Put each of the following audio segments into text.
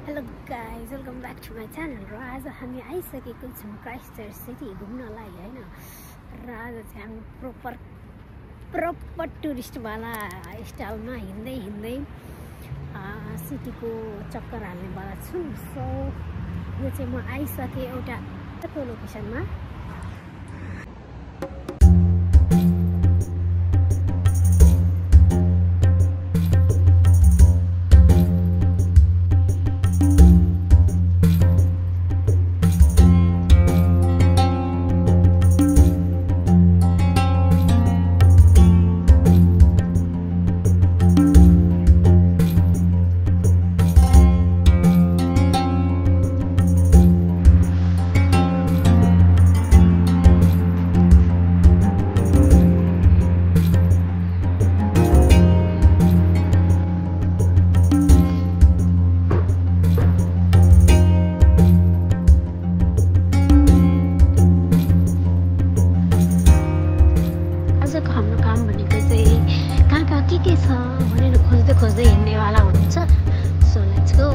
Hello guys, welcome back to my channel. र आज हामी आइसकेको छौँ क्राइस्टचर्च सिटी घुम्नलाई होइन। र आज चाहिँ हामी प्रपर टुरिस्टवाला स्टाइलमा हिँड्दै सिटीको चक्कर हाल्नेवाला छु। सो यो चाहिँ म आइसकेँ एउटा लोकेसनमा। हाम्रो काम भनेको चाहिँ कहाँ के छ भनेर खोज्दै हिँड्नेवाला हुनुहुन्छ। So let's go.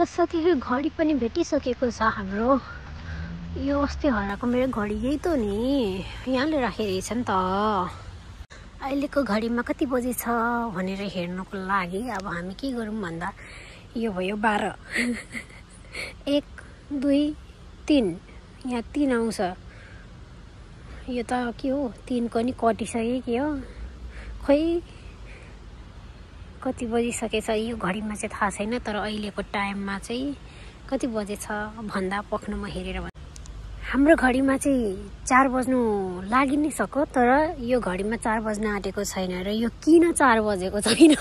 साथीहरू घडी पनि भेटिसकेको छ हाम्रो। यो अस्ति हराएको मेरो घडी यही त नि, यहाँले राखिरहेछ नि त। अहिलेको घडीमा कति बजी छ भनेर हेर्नको लागि अब हामी के गरौँ भन्दा यो भयो 12 1 2 3 यहाँ 3 आउँछ। यो त के हो, 3 को नि कटिसक्यो के हो, खोइ कति बजिसकेछ यो घडीमा चाहिँ थाहा छैन। तर अहिलेको टाइममा चाहिँ कति बजे छ भन्दा पक्नुमा हेरेर हाम्रो घडीमा चाहिँ 4 बज्नु लागि नै सक्यो। तर यो घडीमा 4 बज्न आँटेको छैन। र यो किन 4 बजेको छैन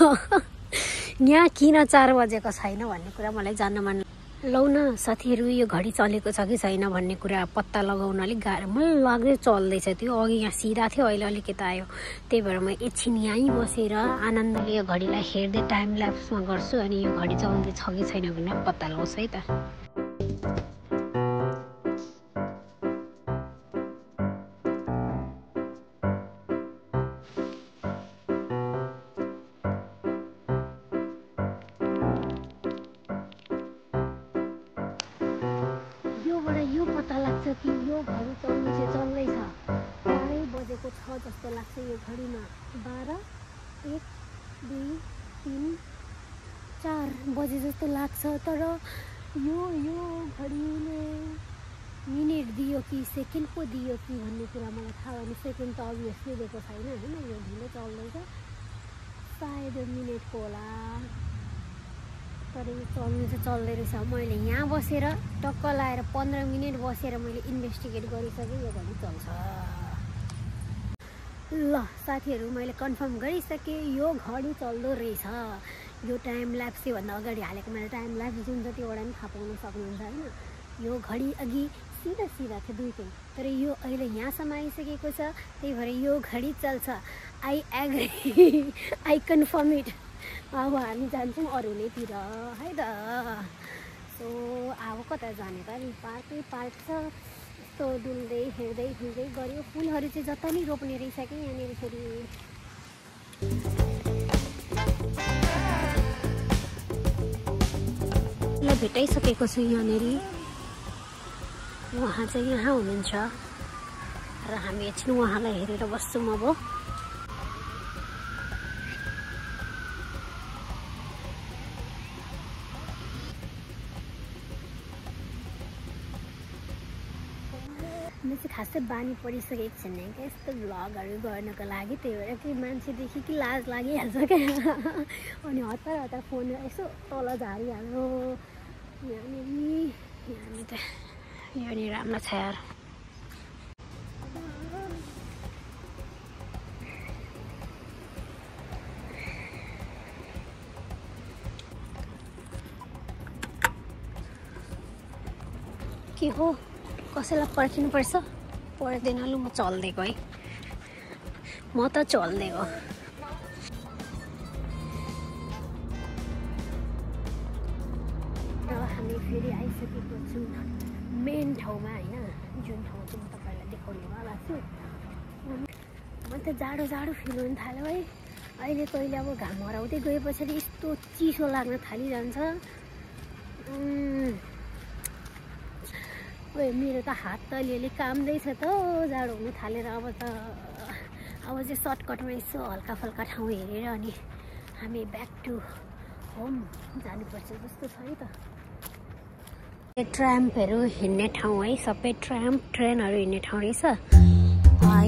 यहाँ किन 4 बजेको छैन भन्ने कुरा मलाई जान्न मन लौ न साथीहरू। यो घडी चलेको छ कि छैन भन्ने कुरा पत्ता लगाउन अलिक गाह्रो मलाई लाग्दै चल्दैछ। त्यो अघि यहाँ सिधा थियो, अहिले अलिकति आयो। त्यही भएर म एकछिन यहीँ बसेर आनन्दले यो घडीलाई हेर्दै टाइम ल्याप्समा गर्छु। अनि यो घडी चल्दैछ कि छैन भनेर पत्ता लगाउँछु है त। यो पत्ता लाग्छ कि यो घडी चल्नु चाहिँ चल्दैछ। 4 बजेको छ जस्तो लाग्छ यो घडीमा। 12 1 2 3 4 बजे जस्तो लाग्छ। तर यो घडीले मिनेट दियो कि सेकेन्ड पो दियो कि भन्ने कुरा मलाई थाहा भएन। सेकेन्ड त अभियसली दिएको छैन होइन, यो ढिलो चल्दैछ। सायद मिनेटको होला। तर यो चल्नु चाहिँ चल्दै रहेछ। मैले यहाँ बसेर टक्क लाएर 15 मिनट बसेर मैले इन्भेस्टिगेट गरिसकेँ, यो घडी चल्छ। ल साथीहरू, मैले कन्फर्म गरिसकेँ यो घडी चल्दो रहेछ। यो टाइम ल्याप्स भन्दा अगाडि हालेको मैले टाइम ल्याप्स जुन छ त्योबाट पनि थाहा पाउन सक्नुहुन्छ होइन। यो घडी अघि सिधा थियो दुईटै, तर यो अहिले यहाँसम्म आइसकेको छ। त्यही भएर यो घडी चल्छ। I agree, I confirm it. अब हामी जान्छौँ अरूलेतिर है त। सो अब कता जाने त नि, पार्कै पार्क छ। यस्तो डुल्दै हेर्दै गऱ्यो। फुलहरू चाहिँ जता नि रोप्ने रहेछ कि यहाँनिर फेरि। ल भेटाइसकेको छु यहाँनिर। उहाँ चाहिँ यहाँ हुनुहुन्छ र हामी एकछिन उहाँलाई हेरेर बस्छौँ अब। म चाहिँ खासै बानी परिसकेको छैन क्या यस्तो भ्लगहरू गर्नको लागि। त्यही भएर कि मान्छेदेखि कि लाज लागिहाल्छ क्या अनि हतार हतार फोन यसो तल झारिहाल्नु। यहाँनिर राम्रो छ यार। के हो कसैलाई पर्खिनुपर्छ? पर्दैन लु म चल्दिएको है, म त चल्दिएको। र हामी फेरि आइसकेको छौँ मेन ठाउँमा होइन, जुन ठाउँ चाहिँ म तपाईँलाई देखाउनेवाला छु। म त जाडो जाडो फिल हुन थाल्यो है अहिले। कहिले अब घाम हराउँदै गए पछाडि यस्तो चिसो लाग्न थालिरहन्छ। ओए मेरो त हात त अलिअलि काम्दैछ त जाडो हुन थालेर। अब चाहिँ सर्टकटमा यसो हल्का फल्का ठाउँ हेरेर अनि हामी ब्याक टु होम जानुपर्छ जस्तो छ है त। ट्राम्पहरू हिँड्ने ठाउँ है, सबै ट्रेनहरू हिँड्ने ठाउँ रहेछ।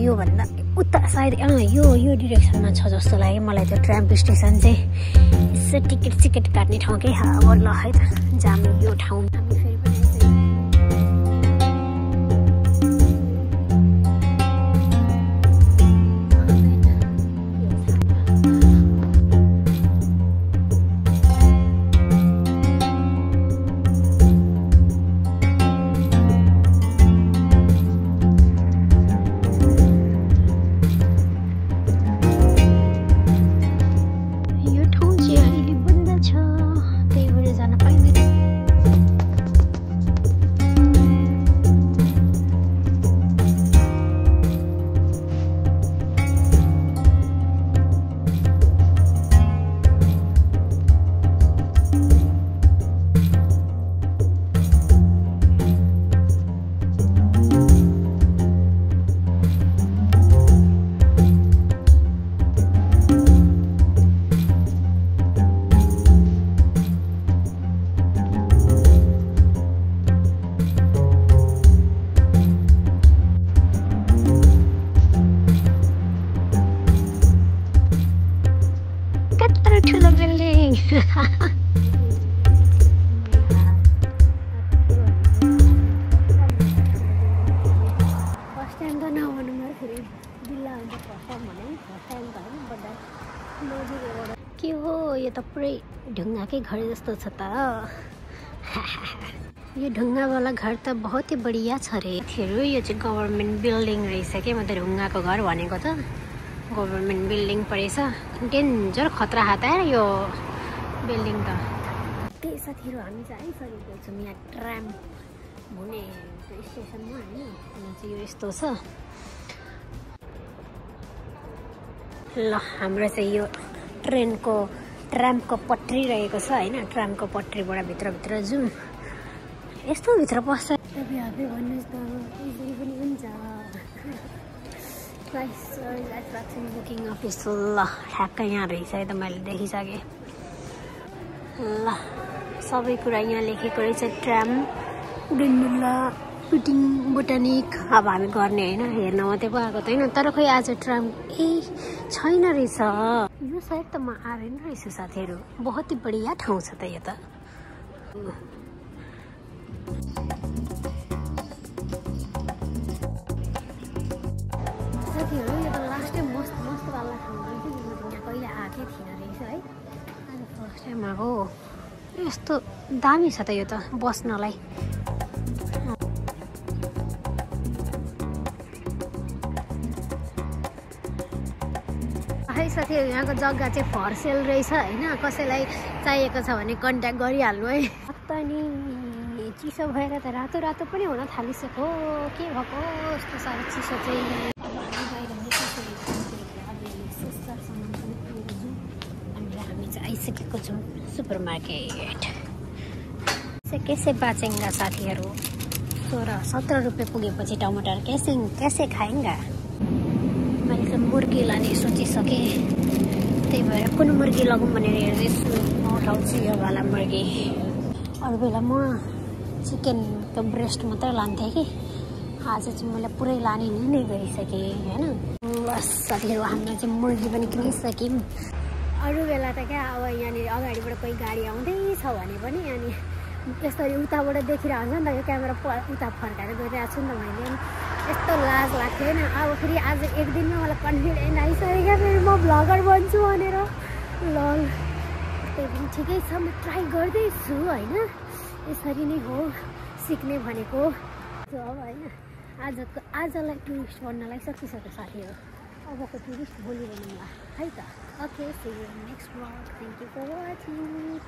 योभन्दा उता सायद यो डिरेक्सनमा छ जस्तो लाग्यो मलाई त ट्राम्प स्टेसन चाहिँ। यसो टिकट काट्ने ठाउँ के अब ल है त जाम यो ठाउँ। हामी फेरि पनि to the building. First time to now one more free. Villa on the platform money. First time to but that no के हो यो त पुरै ढुङ्गाकै घर जस्तो छ त। यो ढुङ्गावाला घर त बहुत ही बढिया छ रे। यो चाहिँ गभर्नमेन्ट बिल्डिङ रहेछ के। म त ढुङ्गाको घर भनेको त गभर्नमेन्ट बिल्डिङ परेछ। डेन्जर खतरा हाता यो बिल्डिङ त। त्यही साथीहरू हामी चाहिँ आइसकेको छौँ यहाँ ट्राम हुने स्टेसनमा होइन। चाहिँ यो यस्तो छ ल। हाम्रो चाहिँ यो ट्रामको पट्री रहेको छ होइन। ट्रामको पट्रीबाट भित्रभित्र जाउँ। यस्तो भित्र पस्छ भन्नुहोस् त इजिली पनि हुन्छ। प्राइस एट्र्याक्सन बुकिङ अफिस ल ठ्याक्कै यहाँ रहेछ है त। मैले देखिसकेँ ल सबै कुरा यहाँ लेखेको रहेछ। ट्राम उडेनडुल्ला पिटिङ बोटानिक। अब हामी गर्ने होइन, हेर्न मात्रै गएको त होइन। तर खोइ आज ट्राम छैन रहेछ। यो सायद त म आएन रहेछ साथीहरू। बहुत ही बढिया ठाउँ छ त यो त। साथीहरू यो त लास्टै मस्त वाला ठाउँ रहेछ। म त यहाँ कहिले आएकै थिइनँ रहेछ है। आज फर्स्ट टाइम आएको। यस्तो दामी छ त यो त बस्नलाई। है साथीहरू यहाँको जग्गा चाहिँ फर सेल रहेछ होइन। कसैलाई चाहिएको छ भने कन्ट्याक्ट गरिहाल्नु है। अनि चिसो भएर त रातो रातो पनि हुन थालिसक्यो। के भएको यस्तो साह्रो चिसो चाहिँ। अब हामी बाहिर हामी चाहिँ आइसकेको छौँ सुपर मार्केट। कैसे बाचेंगा साथीहरू। 16-17 रुपियाँ पुगेपछि टमाटर कैसे खाएंगा। मैले त मुर्गी लाने सोचिसकेँ। त्यही भएर कुन मुर्गी लगौँ भनेर हेर्दैछु। म उठाउँछु यो वाला मुर्गी। अरू बेला म चिकनको ब्रेस्ट मात्रै लान्थेँ कि आज चाहिँ मैले पुरै लाने नै गरिसकेँ होइन। बस साथीहरू हाम्रो चाहिँ मुर्गी पनि किनिसक्यौँ। अरू बेला त क्या अब यहाँनिर अगाडिबाट कोही गाडी आउँदैछ भने पनि अनि यसरी उताबाट देखिरहेको हुन्छ नि त, यो क्यामेरा उता फर्काएर गइरहेको छु नि त मैले, अनि यस्तो लाज लाग्थ्यो होइन। अब फेरि आज एक दिनमा मलाई कन्फिडेन्ट आइसक्यो क्या, फेरि म भ्लगर बन्छु भनेर। लल त्यही पनि ठिकै छ, म ट्राई गर्दैछु होइन। यसरी नै हो सिक्ने भनेको। अब होइन आजलाई टुरिस्ट बन्नलाई सकिसक्यो साथीहरू, अबको टुरिस्ट भोलि बनौँला है त। Okay, see you next blog. Thank you for watching.